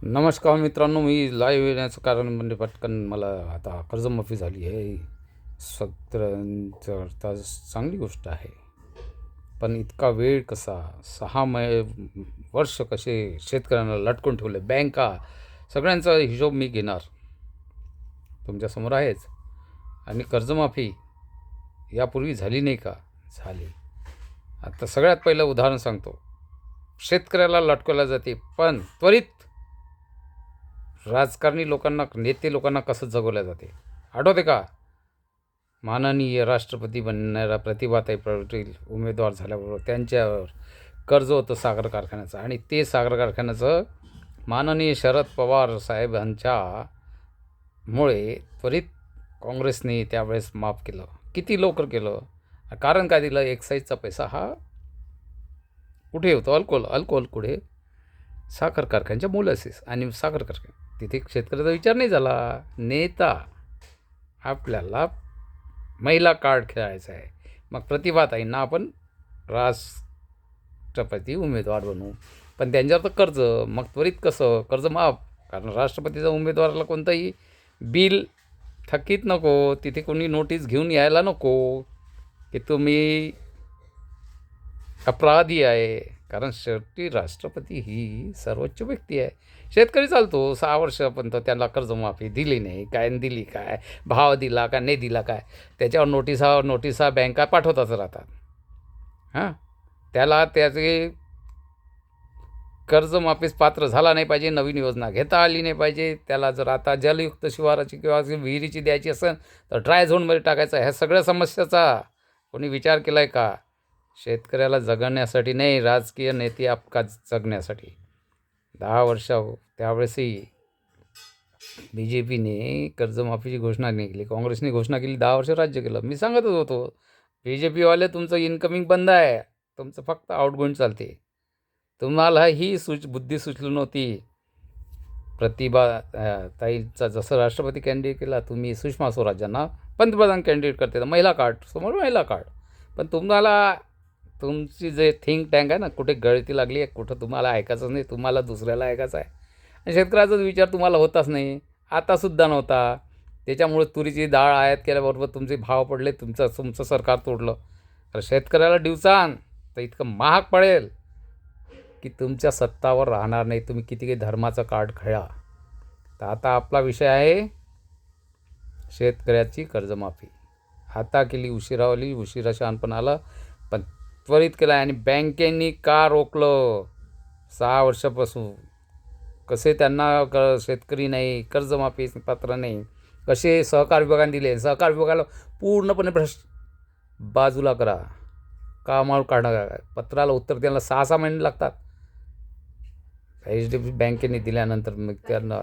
नमस्कार मित्रांनो, मी लाईव्ह येण्याचं कारण म्हणजे पटकन मला आता कर्जमाफी झाली आहे. शेतकऱ्यांचं अर्थ चांगली गोष्ट आहे, पण इतका वेळ कसा? 6 वर्ष कसे शेतकऱ्यांना लटकून ठेवले? बँका सगळ्यांचा हिशोब मी घेणार, तुमच्यासमोर आहेच. आणि कर्जमाफी यापूर्वी झाली नाही का? झाली. आता सगळ्यात पहिलं उदाहरण सांगतो. शेतकऱ्याला लटकवल्या जाते, पण त्वरित राजकारणी लोकांना, नेते लोकांना कसं जगवल्या जाते आठवते का? माननीय राष्ट्रपती बनणारा प्रतिभाताई पाटील उमेदवार झाल्याबरोबर त्यांच्यावर कर्ज होतं साखर कारखान्याचं, आणि ते साखर कारखान्याचं माननीय शरद पवार साहेबांच्या मुळे त्वरित काँग्रेसने त्यावेळेस माफ केलं. किती लवकर केलं? कारण काय दिलं? एक्साईजचा पैसा हा कुठे होतो? अल्कोहोल कुठे? साखर कारखान्याच्या मोलॅसिस आणि साखर कारखाना. तिथे शेतकऱ्याचा विचार नाही झाला. नेता, आपल्याला महिला कार्ड खेळायचं आहे, मग प्रतिभाताईंना आपण राष्ट्रपती उमेदवार बनवू, पण त्यांच्यावर तर कर्ज. मग त्वरित कसं कर्ज माफ? कारण राष्ट्रपतीचा उमेदवाराला कोणतंही बिल थकीत नको, तिथे कोणी नोटीस घेऊन यायला नको की तुम्ही अपराधी आहे. कारण शेवटी राष्ट्रपती ही सर्वोच्च व्यक्ती आहे. शेतकरी चालतो 6 वर्ष, पण तो त्याला कर्जमाफी दिली नाही काय, दिली काय, भाव दिला का नाही दिला काय, त्याच्यावर नोटिसा बँका पाठवतच राहतात. हां, त्याला त्याचे कर्जमाफीस पात्र झाला नाही पाहिजे, नवीन योजना घेता आली नाही पाहिजे. त्याला जर आता जलयुक्त शिवाराची किंवा विहिरीची द्यायची असेल तर ड्राय झोनमध्ये टाकायचं. ह्या सगळ्या समस्याचा कोणी विचार केला आहे का? शेतकऱ्याला जगण्यासाठी नाही, राजकीय नेते आपका जगण्यासाठी. 10 वर्ष त्यावेळेसही बी जे पीने कर्जमाफीची घोषणा नाही केली, काँग्रेसने घोषणा केली, 10 वर्ष राज्य केलं. मी सांगतच होतो, बी जे पीवाले तुमचं इन्कमिंग बंद आहे, तुमचं फक्त आउटगोईंग चालते. तुम्हाला ही बुद्धी सुचली नव्हती. प्रतिभा ताईंचा जसं राष्ट्रपती कॅन्डिडेट केला, तुम्ही सुषमा स्वराजांना पंतप्रधान कॅन्डिडेट करते, तर महिला कार्ड समोर महिला कार्ड. पण तुम्हाला तुमची जे थिंक टँक आहे ना, कुठे गळती लागली आहे, कुठं तुम्हाला ऐकायचं नाही, तुम्हाला दुसऱ्याला ऐकायचं आहे. आणि शेतकऱ्याचाच विचार तुम्हाला होताच नाही, आतासुद्धा नव्हता. त्याच्यामुळे तुरीची डाळ आयात केल्याबरोबर तुमचे भाव पडले, तुमचं सरकार तोडलं. तर शेतकऱ्याला दिवसान तर इतकं महाग पडेल की तुमच्या सत्तावर राहणार नाही, तुम्ही किती काही धर्माचं कार्ड खेळा. तर आता आपला विषय आहे शेतकऱ्याची कर्जमाफी. आता केली, उशिरावली, उशिरा शहाणपण आलं, पण त्वरित केलं. आणि बँकेंनी का रोखलं 6 वर्षापासून? कसे त्यांना शेतकरी नाही, कर्जमाफी पात्र नाही, कसे सहकार विभागाने दिले? सहकार विभागाला पूर्णपणे बाजूला करा, कामावर काढा. पत्राला उत्तर द्यायला 6 महिने लागतात. HDFC बँकेने दिल्यानंतर मग त्यांना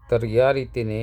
तर या रीतीने